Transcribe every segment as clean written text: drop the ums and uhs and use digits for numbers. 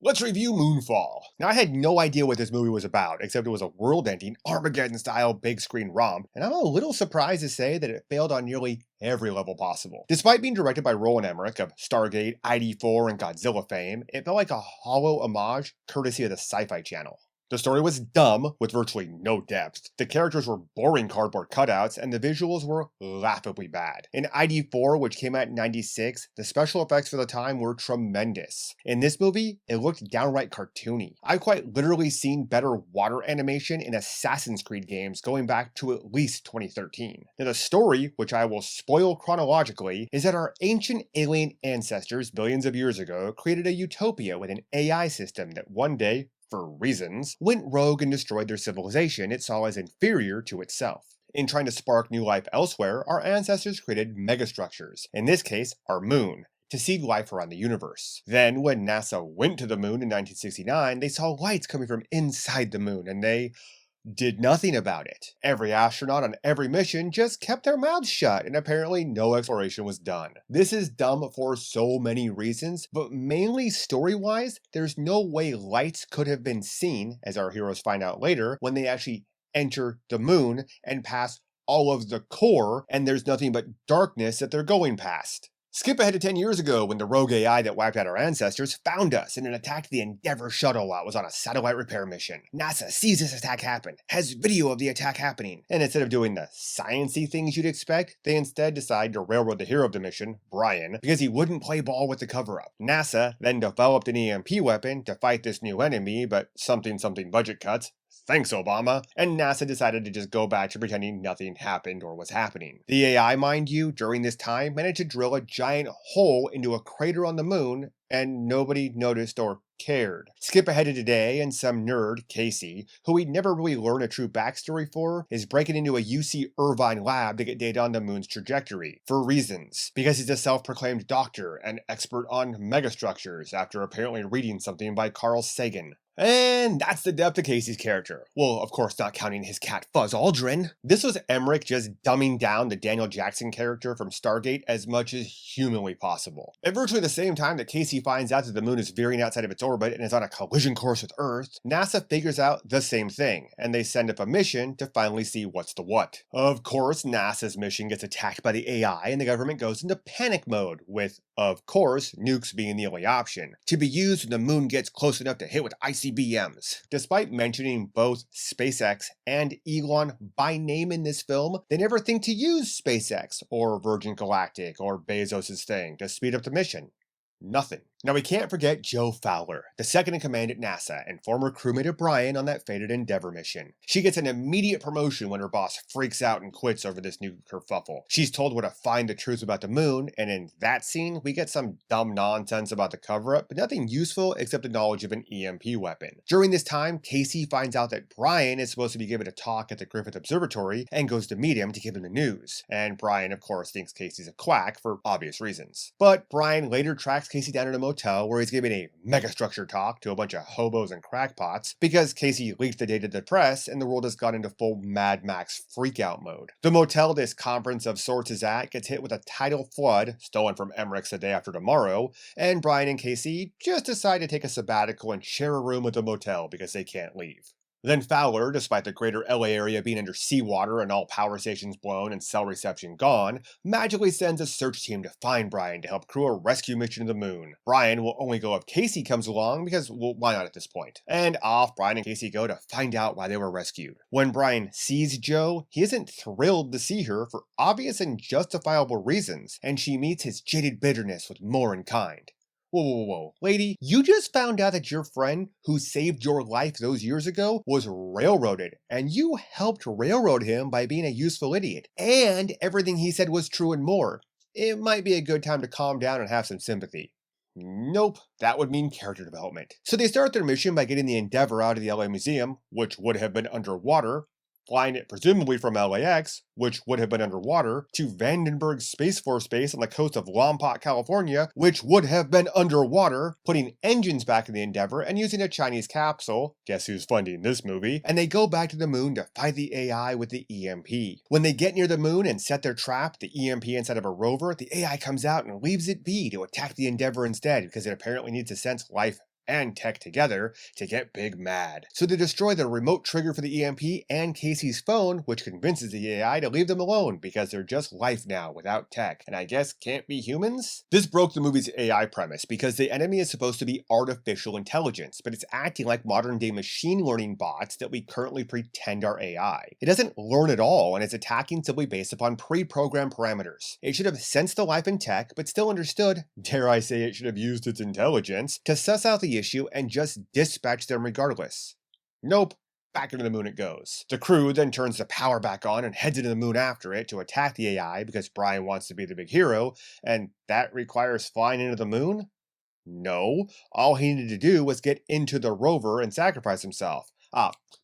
Let's review Moonfall. Now, I had no idea what this movie was about, except it was a world-ending, Armageddon-style big-screen romp, and I'm a little surprised to say that it failed on nearly every level possible. Despite being directed by Roland Emmerich of Stargate, ID4, and Godzilla fame, it felt like a hollow homage courtesy of the Sci-Fi Channel. The story was dumb, with virtually no depth. The characters were boring cardboard cutouts, and the visuals were laughably bad. In ID4, which came out in '96, the special effects for the time were tremendous. In this movie, it looked downright cartoony. I've quite literally seen better water animation in Assassin's Creed games going back to at least 2013. Now, the story, which I will spoil chronologically, is that our ancient alien ancestors billions of years ago created a utopia with an AI system that one day, for reasons, went rogue and destroyed their civilization it saw as inferior to itself. In trying to spark new life elsewhere, our ancestors created megastructures, in this case, our moon, to seed life around the universe. Then, when NASA went to the moon in 1969, they saw lights coming from inside the moon, and they did nothing about it. Every astronaut on every mission just kept their mouths shut, and apparently no exploration was done. This is dumb for so many reasons, but mainly story-wise, there's no way lights could have been seen, as our heroes find out later, when they actually enter the moon and pass all of the core, and there's nothing but darkness that they're going past. Skip ahead to 10 years ago when the rogue AI that wiped out our ancestors found us and attacked the Endeavour shuttle while it was on a satellite repair mission. NASA sees this attack happen, has video of the attack happening, and instead of doing the science-y things you'd expect, they instead decide to railroad the hero of the mission, Brian, because he wouldn't play ball with the cover-up. NASA then developed an EMP weapon to fight this new enemy, but something budget cuts. Thanks, Obama. And NASA decided to just go back to pretending nothing happened or was happening. The AI, mind you, during this time managed to drill a giant hole into a crater on the moon, and nobody noticed or cared. Skip ahead to today, and some nerd, Casey, who we'd never really learn a true backstory for, is breaking into a UC Irvine lab to get data on the moon's trajectory. For reasons. Because he's a self-proclaimed doctor and expert on megastructures, after apparently reading something by Carl Sagan. And that's the depth of Casey's character. Well, of course not counting his cat Fuzz Aldrin. This was Emmerich just dumbing down the Daniel Jackson character from Stargate as much as humanly possible. At virtually the same time that Casey finds out that the moon is veering outside of its orbit and is on a collision course with Earth, NASA figures out the same thing, and they send up a mission to finally see what's the what. Of course, NASA's mission gets attacked by the AI and the government goes into panic mode, with, of course, nukes being the only option, to be used when the moon gets close enough to hit with ICBMs. Despite mentioning both SpaceX and Elon by name in this film, they never think to use SpaceX or Virgin Galactic or Bezos' thing to speed up the mission. Nothing. Now, we can't forget Jo Fowler, the second in command at NASA and former crewmate of Brian on that fated Endeavour mission. She gets an immediate promotion when her boss freaks out and quits over this new kerfuffle. She's told where to find the truth about the moon, and in that scene, we get some dumb nonsense about the cover-up, but nothing useful except the knowledge of an EMP weapon. During this time, Casey finds out that Brian is supposed to be given a talk at the Griffith Observatory and goes to meet him to give him the news. And Brian, of course, thinks Casey's a quack for obvious reasons. But Brian later tracks Casey down in a motel where he's giving a megastructure talk to a bunch of hobos and crackpots because Casey leaked the data to the press and the world has gone into full Mad Max freakout mode. The motel this conference of sorts is at gets hit with a tidal flood, stolen from Emmerich's the day after tomorrow, and Brian and Casey just decide to take a sabbatical and share a room at the motel because they can't leave. Then Fowler, despite the greater LA area being under seawater and all power stations blown and cell reception gone, magically sends a search team to find Brian to help crew a rescue mission to the moon. Brian will only go if Casey comes along because, well, why not at this point? And off Brian and Casey go to find out why they were rescued. When Brian sees Jo, he isn't thrilled to see her for obvious and justifiable reasons, and she meets his jaded bitterness with more in kind. Whoa, lady, you just found out that your friend who saved your life those years ago was railroaded, and you helped railroad him by being a useful idiot, and everything he said was true and more. It might be a good time to calm down and have some sympathy. Nope, that would mean character development. So they start their mission by getting the Endeavour out of the LA Museum, which would have been underwater, flying it presumably from LAX, which would have been underwater, to Vandenberg Space Force Base on the coast of Lompoc, California, which would have been underwater, putting engines back in the Endeavour and using a Chinese capsule, guess who's funding this movie, and they go back to the moon to fight the AI with the EMP. When they get near the moon and set their trap, the EMP inside of a rover, the AI comes out and leaves it be to attack the Endeavour instead because it apparently needs to sense life and tech together to get big mad. So they destroy the remote trigger for the EMP and Casey's phone, which convinces the AI to leave them alone because they're just life now without tech, and I guess can't be humans? This broke the movie's AI premise because the enemy is supposed to be artificial intelligence, but it's acting like modern day machine learning bots that we currently pretend are AI. It doesn't learn at all, and it's attacking simply based upon pre-programmed parameters. It should have sensed the life in tech, but still understood, dare I say it should have used its intelligence, to suss out the issue and just dispatch them regardless. Nope. Back into the moon it goes. The crew then turns the power back on and heads into the moon after it to attack the AI because Brian wants to be the big hero, and that requires flying into the moon? No. All he needed to do was get into the rover and sacrifice himself.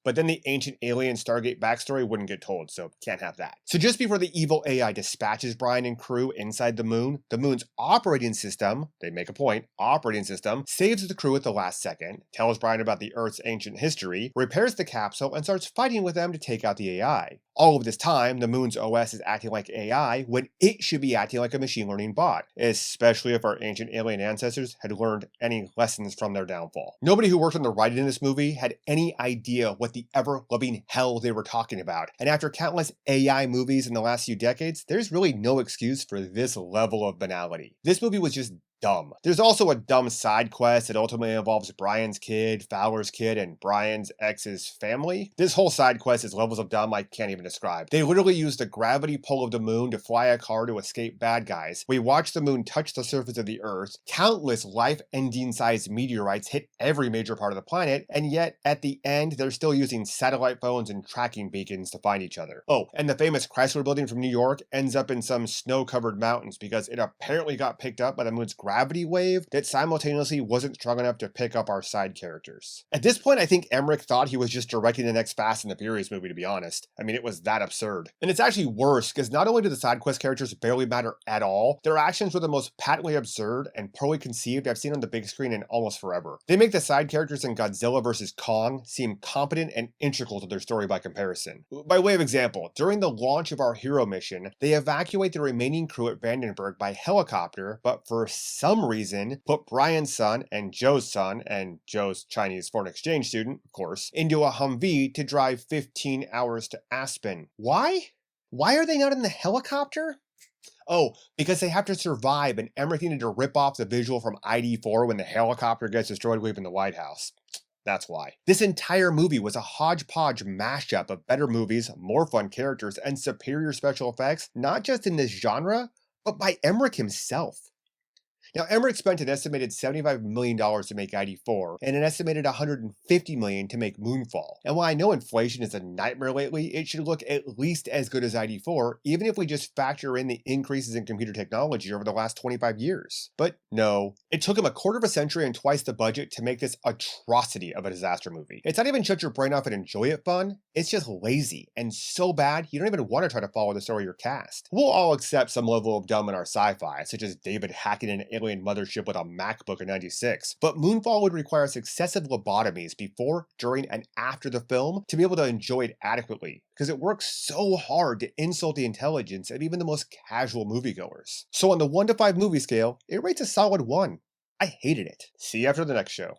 But then the ancient alien Stargate backstory wouldn't get told, so can't have that. So just before the evil AI dispatches Brian and crew inside the moon's operating system, they make a point, operating system, saves the crew at the last second, tells Brian about the Earth's ancient history, repairs the capsule, and starts fighting with them to take out the AI. All of this time, the moon's OS is acting like AI when it should be acting like a machine learning bot, especially if our ancient alien ancestors had learned any lessons from their downfall. Nobody who worked on the writing in this movie had any idea what the ever-loving hell they were talking about, and after countless AI movies in the last few decades, there's really no excuse for this level of banality. This movie was just dumb. There's also a dumb side quest that ultimately involves Brian's kid, Fowler's kid, and Brian's ex's family. This whole side quest is levels of dumb I can't even describe. They literally use the gravity pull of the moon to fly a car to escape bad guys. We watch the moon touch the surface of the Earth. Countless life-ending sized meteorites hit every major part of the planet, and yet at the end they're still using satellite phones and tracking beacons to find each other. Oh, and the famous Chrysler Building from New York ends up in some snow-covered mountains because it apparently got picked up by the moon's gravity wave that simultaneously wasn't strong enough to pick up our side characters. At this point, I think Emmerich thought he was just directing the next Fast and the Furious movie, to be honest. I mean, it was that absurd. And it's actually worse, because not only do the side quest characters barely matter at all, their actions were the most patently absurd and poorly conceived I've seen on the big screen in almost forever. They make the side characters in Godzilla vs. Kong seem competent and integral to their story by comparison. By way of example, during the launch of our hero mission, they evacuate the remaining crew at Vandenberg by helicopter, but for some reason, put Brian's son and Joe's Chinese foreign exchange student, of course, into a Humvee to drive 15 hours to Aspen. Why? Why are they not in the helicopter? Oh, because they have to survive, and Emmerich needed to rip off the visual from ID4 when the helicopter gets destroyed leaving the White House. That's why. This entire movie was a hodgepodge mashup of better movies, more fun characters, and superior special effects, not just in this genre, but by Emmerich himself. Now, Emmerich spent an estimated $75 million to make ID4, and an estimated $150 million to make Moonfall. And while I know inflation is a nightmare lately, it should look at least as good as ID4, even if we just factor in the increases in computer technology over the last 25 years. But no, it took him a quarter of a century and twice the budget to make this atrocity of a disaster movie. It's not even shut your brain off and enjoy it fun, it's just lazy, and so bad you don't even want to try to follow the story or cast. We'll all accept some level of dumb in our sci-fi, such as David hacking an alien mothership with a MacBook in '96, but Moonfall would require successive lobotomies before, during, and after the film to be able to enjoy it adequately, because it works so hard to insult the intelligence of even the most casual moviegoers. So on the 1 to 5 movie scale, it rates a solid 1. I hated it. See you after the next show.